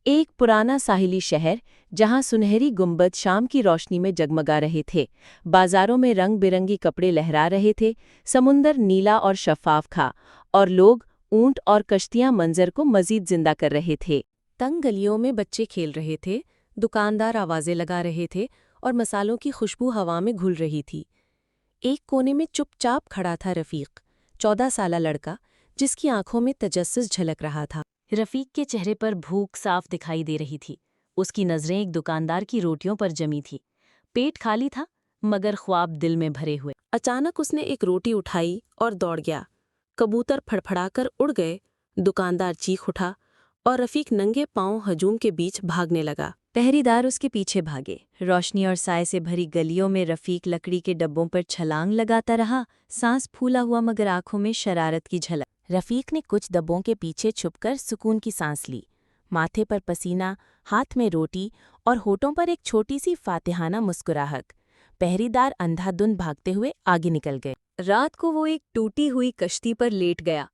ایک پرانا ساحلی شہر جہاں سنہری گنبد شام کی روشنی میں جگمگا رہے تھے، بازاروں میں رنگ برنگی کپڑے لہرا رہے تھے، سمندر نیلا اور شفاف تھا، اور لوگ اونٹ اور کشتیاں منظر کو مزید زندہ کر رہے تھے۔ تنگ گلیوں میں بچے کھیل رہے تھے، دکاندار آوازیں لگا رہے تھے اور مسالوں کی خوشبو ہوا میں گھل رہی تھی۔ ایک کونے میں چپ چاپ کھڑا تھا رفیق، 14 سالہ لڑکا جس کی آنکھوں میں تجسس جھلک رہا تھا۔ رفیق کے چہرے پر بھوک صاف دکھائی دے رہی تھی، اس کی نظریں ایک دکاندار کی روٹیوں پر جمی تھی۔ پیٹ خالی تھا مگر خواب دل میں بھرے ہوئے۔ اچانک اس نے ایک روٹی اٹھائی اور دوڑ گیا۔ کبوتر پھڑپھڑا کر اڑ گئے، دکاندار چیخ اٹھا اور رفیق ننگے پاؤں ہجوم کے بیچ بھاگنے لگا۔ پہری دار اس کے پیچھے بھاگے۔ روشنی اور سائے سے بھری گلیوں میں رفیق لکڑی کے ڈبوں پر چھلانگ لگاتا رہا، سانس پھولا ہوا مگر آنکھوں میں شرارت کی جھلک۔ رفیق نے کچھ ڈبوں کے پیچھے چھپ کر سکون کی سانس لی، ماتھے پر پسینہ، ہاتھ میں روٹی اور ہونٹوں پر ایک چھوٹی سی فاتحانہ مسکراہٹ۔ پہری دار اندھا دھند بھاگتے ہوئے آگے نکل گئے۔ رات کو وہ ایک ٹوٹی ہوئی کشتی پر لیٹ گیا،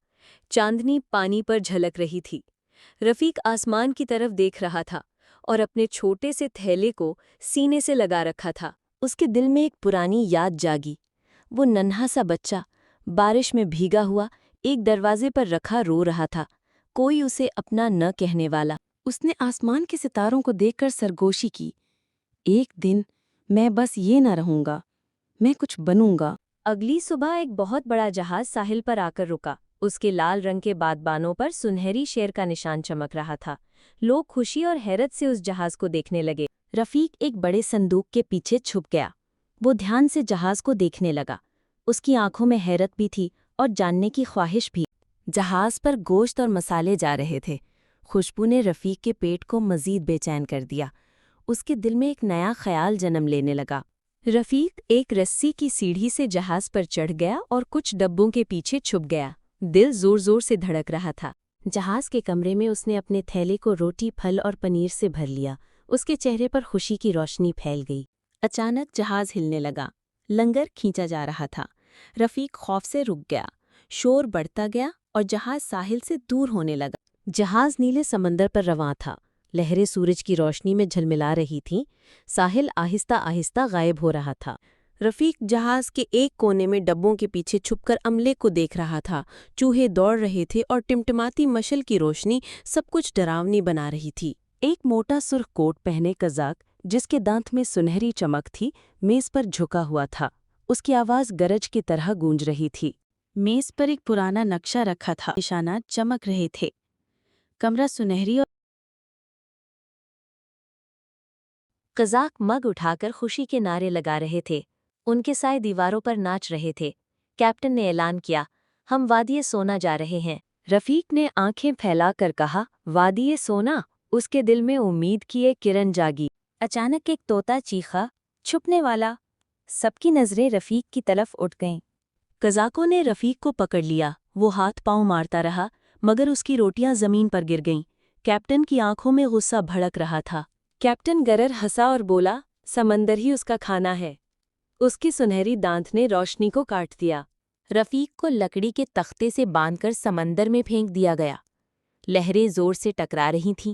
چاندنی پانی پر جھلک رہی تھی۔ رفیق آسمان کی طرف دیکھ رہا تھا اور اپنے چھوٹے سے تھیلے کو سینے سے لگا رکھا تھا۔ اس کے دل میں ایک پرانی یاد جاگی، وہ ننھا سا بچہ بارش میں بھیگا ہوا ایک دروازے پر رکھا رو رہا تھا، کوئی اسے اپنا نہ کہنے والا۔ اس نے آسمان کے ستاروں کو دیکھ کر سرگوشی کی، ایک دن میں بس یہ نہ رہوں گا، میں کچھ بنوں گا۔ اگلی صبح ایک بہت بڑا جہاز ساحل پر آ کر رکا، اس کے لال رنگ کے بادبانوں پر سنہری شیر کا نشان چمک رہا تھا۔ لوگ خوشی اور حیرت سے اس جہاز کو دیکھنے لگے۔ رفیق ایک بڑے صندوق کے پیچھے چھپ گیا، وہ دھیان سے جہاز کو دیکھنے لگا، اس کی آنکھوں میں حیرت بھی تھی اور جاننے کی خواہش بھی۔ جہاز پر گوشت اور مسالے جا رہے تھے، خوشبو نے رفیق کے پیٹ کو مزید بے چین کر دیا، اس کے دل میں ایک نیا خیال جنم لینے لگا۔ رفیق ایک رسی کی سیڑھی سے جہاز پر چڑھ گیا اور کچھ ڈبوں کے پیچھے چھپ گیا، دل زور زور سے دھڑک رہا تھا۔ جہاز کے کمرے میں اس نے اپنے تھیلے کو روٹی، پھل اور پنیر سے بھر لیا، اس کے چہرے پر خوشی کی روشنی پھیل گئی۔ اچانک جہاز ہلنے لگا، لنگر کھینچا جا رہا تھا۔ رفیق خوف سے رک گیا، شور بڑھتا گیا اور جہاز ساحل سے دور ہونے لگا۔ جہاز نیلے سمندر پر رواں تھا، لہریں سورج کی روشنی میں جھلملا رہی تھیں، ساحل آہستہ آہستہ غائب ہو رہا تھا۔ رفیق جہاز کے ایک کونے میں ڈبوں کے پیچھے چھپ کر عملے کو دیکھ رہا تھا، چوہے دوڑ رہے تھے اور ٹمٹماتی مشل کی روشنی سب کچھ ڈراؤنی بنا رہی تھی۔ ایک موٹا سرخ کوٹ پہنے قزاق جس کے دانت میں سنہری چمک تھی، میز پر جھکا ہوا تھا، اس کی آواز گرج کی طرح گونج رہی تھی۔ میز پر ایک پرانا نقشہ رکھا تھا، نشانات چمک رہے تھے، کمرہ سنہری اور قزاق مگ اٹھا کر خوشی کے نعرے لگا رہے تھے، ان کے سائے دیواروں پر ناچ رہے تھے۔ کیپٹن نے اعلان کیا، ہم وادی سونا جا رہے ہیں۔ رفیق نے آنکھیں پھیلا کر کہا، وادی سونا؟ اس کے دل میں امید کی ایک کرن جاگی۔ اچانک ایک طوطا چیخا، چھپنے والا۔ سب کی نظریں رفیق کی طرف اٹھ گئیں۔ قزاقوں نے رفیق کو پکڑ لیا، وہ ہاتھ پاؤں مارتا رہا مگر اس کی روٹیاں زمین پر گر گئیں۔ کیپٹن کی آنکھوں میں غصہ بھڑک رہا تھا۔ کیپٹن گرر ہنسا اور بولا، سمندر ہی اس کا کھانا ہے۔ اس کی سنہری دانت نے روشنی کو کاٹ دیا۔ رفیق کو لکڑی کے تختے سے باندھ کر سمندر میں پھینک دیا گیا۔ لہریں زور سے ٹکرا رہی تھیں،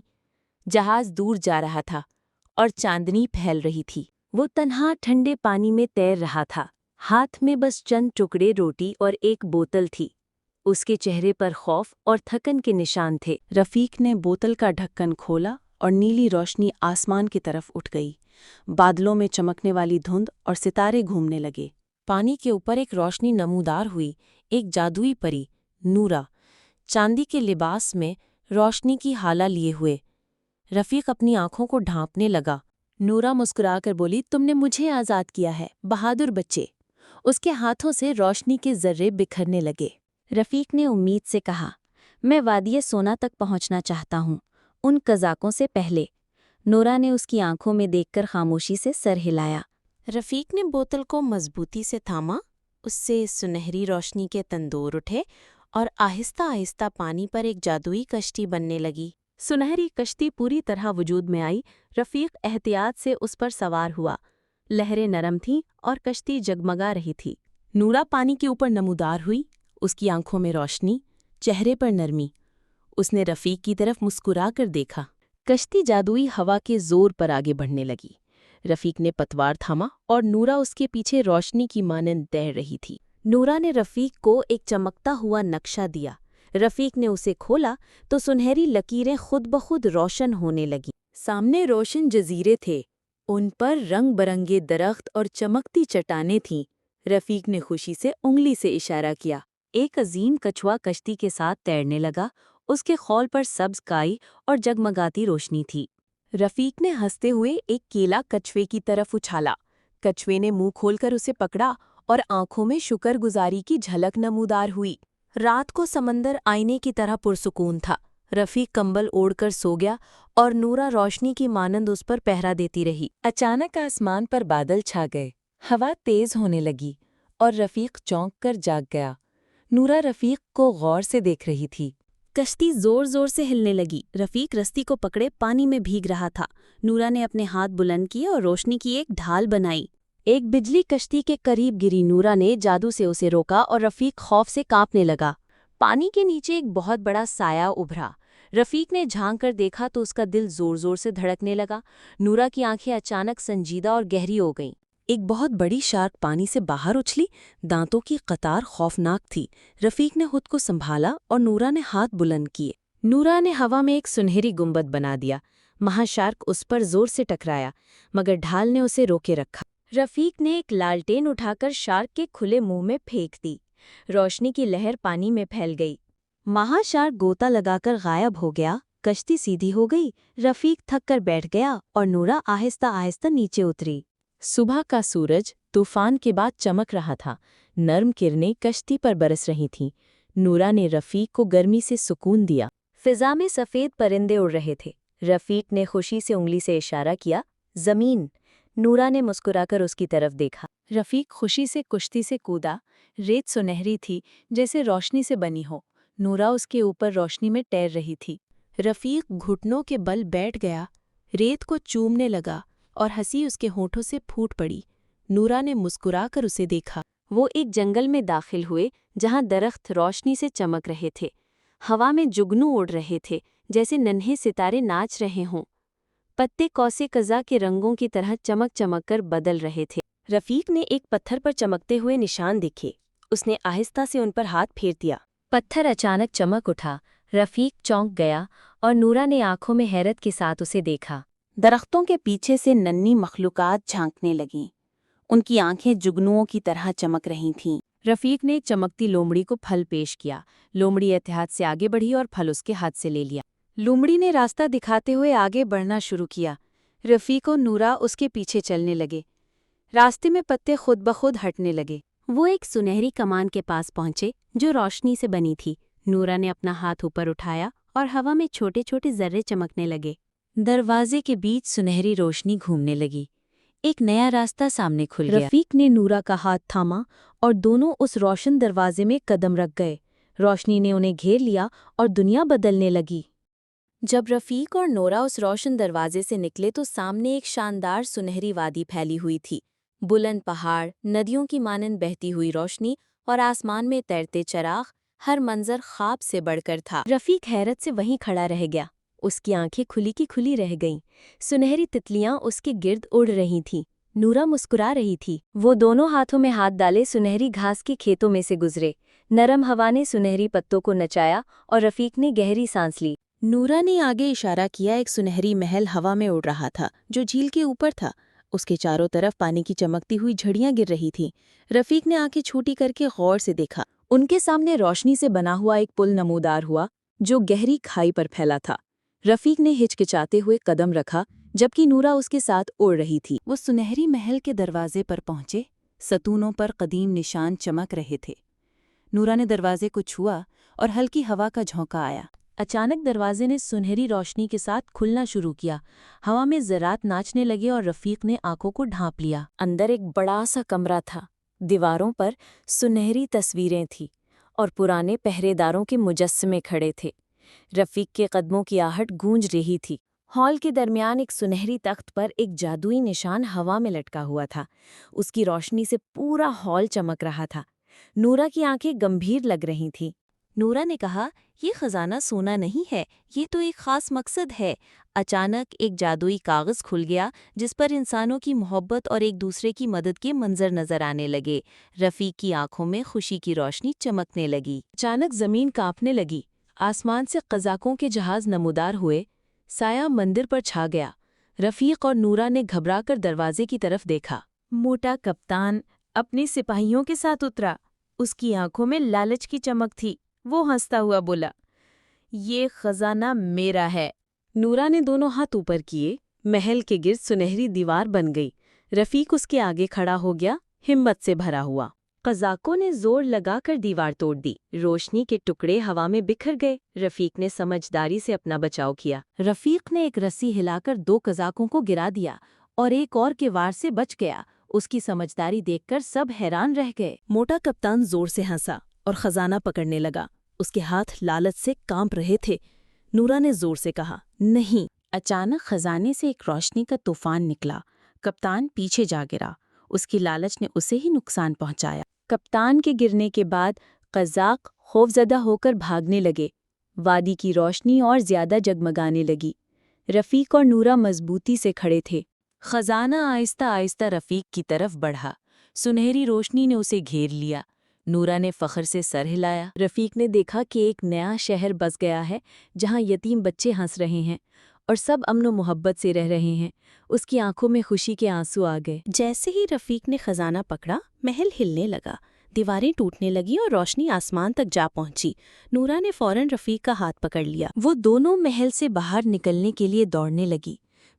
جہاز دور جا رہا تھا اور چاندنی پھیل رہی تھی۔ وہ تنہا ٹھنڈے پانی میں تیر رہا تھا، ہاتھ میں بس چند ٹکڑے روٹی اور ایک بوتل تھی۔ اس کے چہرے پر خوف اور تھکن کے نشان تھے۔ رفیق نے بوتل کا ڈھکن کھولا اور نیلی روشنی آسمان کی طرف اٹھ گئی، بادلوں میں چمکنے والی دھند اور ستارے گھومنے لگے۔ پانی کے اوپر ایک روشنی نمودار ہوئی، ایک جادوئی پری، نورا، چاندی کے لباس میں روشنی کی ہالہ لیے ہوئے۔ رفیق اپنی آنکھوں کو ڈھانپنے لگا۔ نورا مسکرا کر بولی، تم نے مجھے آزاد کیا ہے، بہادر بچے۔ اس کے ہاتھوں سے روشنی کے ذرے بکھرنے لگے۔ رفیق نے امید سے کہا، میں وادی سونا تک پہنچنا چاہتا ہوں، ان قزاقوں سے پہلے۔ نورا نے اس کی آنکھوں میں دیکھ کر خاموشی سے سر ہلایا۔ رفیق نے بوتل کو مضبوطی سے تھاما، اس سے سنہری روشنی کے تندور اٹھے اور آہستہ آہستہ پانی پر ایک جادوئی کشتی بننے لگی۔ سنہری کشتی پوری طرح وجود میں آئی، رفیق احتیاط سے اس پر سوار ہوا۔ لہریں نرم تھیں اور کشتی جگمگا رہی تھی۔ نورا پانی کے اوپر نمودار ہوئی، اس کی آنکھوں میں روشنی، چہرے پر نرمی۔ اس نے رفیق کی طرف مسکرا کر دیکھا۔ کشتی جادوئی ہوا کے زور پر آگے بڑھنے لگی۔ رفیق نے پتوار تھاما اور نورا اس کے پیچھے روشنی کی مانند تیر رہی تھی۔ نورا نے رفیق کو ایک چمکتا ہوا نقشہ دیا۔ رفیق نے اسے کھولا تو سنہری لکیریں خود بخود روشن ہونے لگیں۔ سامنے روشن جزیرے تھے، ان پر رنگ برنگے درخت اور چمکتی چٹانیں تھیں۔ رفیق نے خوشی سے انگلی سے اشارہ کیا۔ ایک عظیم کچھوا کشتی کے ساتھ تیرنے لگا، اس کے خول پر سبز کائی اور جگمگاتی روشنی تھی۔ رفیق نے ہنستے ہوئے ایک کیلا کچھوے کی طرف اچھالا۔ کچھوے نے منہ کھول کر اسے پکڑا اور آنکھوں میں شکر گزاری کی جھلک نمودار ہوئی۔ رات کو سمندر آئینے کی طرح پرسکون تھا۔ رفیق کمبل اوڑھ کر سو گیا اور نورا روشنی کی مانند اس پر پہرا دیتی رہی۔ اچانک آسمان پر بادل چھا گئے، ہوا تیز ہونے لگی اور رفیق چونک کر جاگ گیا۔ نورا رفیق کو غور سے دیکھ رہی تھی۔ کشتی زور زور سے ہلنے لگی۔ رفیق رستی کو پکڑے پانی میں بھیگ رہا تھا۔ نورا نے اپنے ہاتھ بلند کیے اور روشنی کی ایک ڈھال بنائی۔ ایک بجلی کشتی کے قریب گری۔ نورا نے جادو سے اسے روکا اور رفیق خوف سے کانپنے لگا۔ پانی کے نیچے ایک بہت بڑا سایہ ابھرا۔ رفیق نے جھانک کر دیکھا تو اس کا دل زور زور سے دھڑکنے لگا۔ نورا کی آنکھیں اچانک سنجیدہ اور گہری ہو گئیں۔ ایک بہت بڑی شارک پانی سے باہر اچھلی، دانتوں کی قطار خوفناک تھی۔ رفیق نے خود کو سنبھالا اور نورا نے ہاتھ بلند کیے۔ نورا نے ہوا میں ایک سنہری گنبد بنا دیا۔ مہا شارک اس پر زور سے ٹکرایا، مگر ڈھال نے اسے روکے رکھا۔ رفیق نے ایک لالٹین اٹھا کر شارک کے کھلے منہ میں پھینک دی۔ روشنی کی لہر پانی میں پھیل گئی۔ مہا شارک گوتا لگا کر غائب ہو گیا۔ کشتی سیدھی ہو گئی۔ رفیق تھک کر بیٹھ گیا اور نورا آہستہ آہستہ نیچے اتری۔ صبح کا سورج طوفان کے بعد چمک رہا تھا۔ نرم کرنیں کشتی پر برس رہی تھیں۔ نورا نے رفیق کو گرمی سے سکون دیا۔ فضا میں سفید پرندے اڑ رہے تھے۔ رفیق نے خوشی سے انگلی سے اشارہ کیا، زمین۔ نورا نے مسکرا کر اس کی طرف دیکھا۔ رفیق خوشی سے کشتی سے کودا۔ ریت سنہری تھی جیسے روشنی سے بنی ہو۔ نورا اس کے اوپر روشنی میں تیر رہی تھی۔ رفیق گھٹنوں کے بل بیٹھ گیا، ریت کو چومنے لگا اور ہنسی اس کے ہونٹوں سے پھوٹ پڑی۔ نورا نے مسکرا کر اسے دیکھا۔ وہ ایک جنگل میں داخل ہوئے جہاں درخت روشنی سے چمک رہے تھے۔ ہوا میں جگنو اڑ رہے تھے جیسے ننھے ستارے ناچ رہے ہوں۔ پتے کوسے قزح کے رنگوں کی طرح چمک چمک کر بدل رہے تھے۔ رفیق نے ایک پتھر پر چمکتے ہوئے نشان دیکھے۔ اس نے آہستہ سے ان پر ہاتھ پھیر دیا۔ پتھر اچانک چمک اٹھا۔ رفیق چونک گیا اور نورا نے آنکھوں میں حیرت کے ساتھ اسے دیکھا۔ درختوں کے پیچھے سے ننھی مخلوقات جھانکنے لگیں۔ ان کی آنکھیں جگنوؤں کی طرح چمک رہی تھیں۔ رفیق نے چمکتی لومڑی کو پھل پیش کیا۔ لومڑی احتیاط سے آگے بڑھی اور پھل اس کے ہاتھ سے لے لیا۔ لومڑی نے راستہ دکھاتے ہوئے آگے بڑھنا شروع کیا۔ رفیق و نورا اس کے پیچھے چلنے لگے۔ راستے میں پتے خود بخود ہٹنے لگے۔ وہ ایک سنہری کمان کے پاس پہنچے جو روشنی سے بنی تھی۔ نورا نے اپنا ہاتھ اوپر اٹھایا اور ہوا میں چھوٹے چھوٹے ذرے چمکنے لگے۔ دروازے کے بیچ سنہری روشنی گھومنے لگی۔ ایک نیا راستہ سامنے کھل گیا۔ رفیق نے نورا کا ہاتھ تھاما اور دونوں اس روشن دروازے میں قدم رکھ گئے۔ روشنی نے انہیں گھیر لیا اور دنیا بدلنے لگی۔ جب رفیق اور نورا اس روشن دروازے سے نکلے تو سامنے ایک شاندار سنہری وادی پھیلی ہوئی تھی۔ بلند پہاڑ، ندیوں کی مانند بہتی ہوئی روشنی اور آسمان میں تیرتے چراغ، ہر منظر خواب سے بڑھ کر تھا۔ رفیق حیرت سے وہیں کھڑا رہ گیا۔ اس کی آنکھیں کھلی کی کھلی رہ گئیں۔ سنہری تتلیاں اس کے گرد اڑ رہی تھیں۔ نورا مسکرا رہی تھی۔ وہ دونوں ہاتھوں میں ہاتھ ڈالے سنہری گھاس کے کھیتوں میں سے گزرے۔ نرم ہوا نے سنہری پتوں کو نچایا اور رفیق نے گہری سانس لی۔ نورا نے آگے اشارہ کیا۔ ایک سنہری محل ہوا میں اڑ رہا تھا جو جھیل کے اوپر تھا۔ اس کے چاروں طرف پانی کی چمکتی ہوئی جھڑیاں گر رہی تھیں۔ رفیق نے آنکھیں چھوٹی کر کے غور سے دیکھا۔ ان کے سامنے روشنی سے بنا ہوا ایک پل نمودار ہوا جو گہری کھائی پر پھیلا تھا۔ رفیق نے ہچکچاتے ہوئے قدم رکھا جبکہ نورا اس کے ساتھ اڑ رہی تھی۔ وہ سنہری محل کے دروازے پر پہنچے۔ ستونوں پر قدیم نشان چمک رہے تھے۔ نورا نے دروازے کو چھوا اور ہلکی ہوا کا جھونکا آیا۔ اچانک دروازے نے سنہری روشنی کے ساتھ کھلنا شروع کیا۔ ہوا میں ذرات ناچنے لگے اور رفیق نے آنکھوں کو ڈھانپ لیا۔ اندر ایک بڑا سا کمرہ تھا۔ دیواروں پر سنہری تصویریں تھیں اور پرانے پہرے داروں کے مجسمے کھڑے تھے۔ رفیق کے قدموں کی آہٹ گونج رہی تھی۔ ہال کے درمیان ایک سنہری تخت پر ایک جادوئی نشان ہوا میں لٹکا ہوا تھا۔ اس کی روشنی سے پورا ہال چمک رہا تھا۔ نورا کی آنکھیں گمبھیر لگ رہی تھیں۔ نورا نے کہا، یہ خزانہ سونا نہیں ہے، یہ تو ایک خاص مقصد ہے۔ اچانک ایک جادوئی کاغذ کھل گیا جس پر انسانوں کی محبت اور ایک دوسرے کی مدد کے منظر نظر آنے لگے۔ رفیق کی آنکھوں میں خوشی کی روشنی چمکنے لگی۔ اچانک زمین کانپنے لگی، آسمان سے قزاقوں کے جہاز نمودار ہوئے، سایہ مندر پر چھا گیا۔ رفیق اور نورا نے گھبرا کر دروازے کی طرف دیکھا۔ موٹا کپتان اپنے سپاہیوں کے ساتھ اترا۔ اس کی آنکھوں میں لالچ کی چمک تھی۔ وہ ہنستا ہوا بولا، یہ خزانہ میرا ہے۔ نورا نے دونوں ہاتھ اوپر کیے، محل کے گرد سنہری دیوار بن گئی۔ رفیق اس کے آگے کھڑا ہو گیا، ہمت سے بھرا ہوا۔ قزاقوں نے زور لگا کر دیوار توڑ دی، روشنی کے ٹکڑے ہوا میں بکھر گئے۔ رفیق نے سمجھداری سے اپنا بچاؤ کیا۔ رفیق نے ایک رسی ہلا کر 2 قزاقوں کو گرا دیا اور ایک اور کے وار سے بچ گیا۔ اس کی سمجھداری دیکھ کر سب حیران رہ گئے۔ موٹا کپتان زور سے ہنسا اور خزانہ پکڑنے لگا۔ اس کے ہاتھ لالچ سے کانپ رہے تھے۔ نورا نے زور سے کہا، نہیں۔ اچانک خزانے سے ایک روشنی کا طوفان نکلا۔ کپتان پیچھے جا گرا۔ اس کی لالچ نے اسے ہی نقصان پہنچایا۔ کپتان کے گرنے کے بعد قزاق خوفزدہ ہو کر بھاگنے لگے۔ وادی کی روشنی اور زیادہ جگمگانے لگی۔ رفیق اور نورا مضبوطی سے کھڑے تھے۔ خزانہ آہستہ آہستہ رفیق کی طرف بڑھا۔ سنہری روشنی نے اسے گھیر لیا۔ نورا نے فخر سے سر ہلایا۔ رفیق نے دیکھا کہ ایک نیا شہر بس گیا ہے جہاں یتیم بچے ہنس رہے ہیں اور سب امن و محبت سے رہ رہے ہیں۔ اس کی آنکھوں میں خوشی کے آنسو آ گئے۔ جیسے ہی رفیق نے خزانہ پکڑا، محل ہلنے لگا، دیواریں ٹوٹنے لگی اور روشنی آسمان تک جا پہنچی۔ نورا نے فوراً رفیق کا ہاتھ پکڑ لیا۔ وہ دونوں محل سے باہر نکلنے کے لیے دوڑنے لگی۔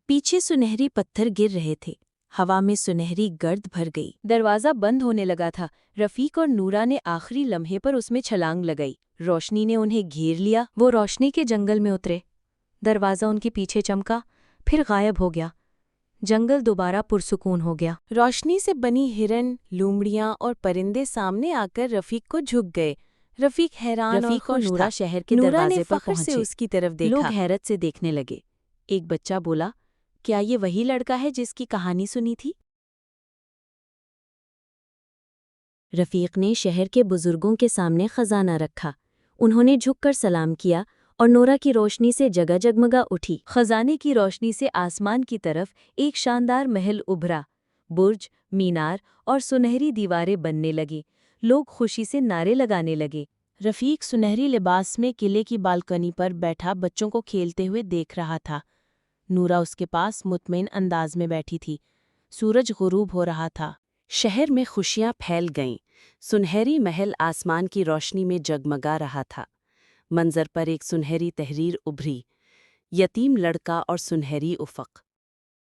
پیچھے سنہری پتھر گر رہے تھے، ہوا میں سنہری گرد بھر گئی۔ دروازہ بند ہونے لگا تھا۔ رفیق اور نورا نے آخری لمحے پر اس میں چھلانگ لگائی۔ روشنی نے انہیں گھیر لیا۔ وہ روشنی کے جنگل میں اترے۔ دروازہ ان کے پیچھے چمکا، پھر غائب ہو گیا۔ جنگل دوبارہ پرسکون ہو گیا۔ روشنی سے بنی ہرن، لومڑیاں اور پرندے سامنے آ کر رفیق کو جھک گئے۔ رفیق حیران رفیق اور اور خوش نورا تھا۔ شہر کے نورا دروازے نے پر فخر سے پہنچے۔ اس کی طرف دیکھا۔ لوگ حیرت سے دیکھنے لگے۔ ایک بچہ بولا، کیا یہ وہی لڑکا ہے جس کی کہانی سنی تھی؟ رفیق نے شہر کے بزرگوں کے سامنے خزانہ رکھا۔ انہوں نے جھک کر سلام کیا اور نورا کی روشنی سے جگہ جگمگا اٹھی۔ خزانے کی روشنی سے آسمان کی طرف ایک شاندار محل ابھرا۔ برج، مینار اور سنہری دیواریں بننے لگی۔ لوگ خوشی سے نعرے لگانے لگے۔ رفیق سنہری لباس میں قلعے کی بالکنی پر بیٹھا بچوں کو کھیلتے ہوئے دیکھ رہا تھا۔ نورا اس کے پاس مطمئن انداز میں بیٹھی تھی۔ سورج غروب ہو رہا تھا۔ شہر میں خوشیاں پھیل گئیں۔ سنہری محل آسمان کی روشنی میں جگمگا رہا تھا۔ منظر پر ایک سنہری تحریر ابھری، یتیم لڑکا اور سنہری افق۔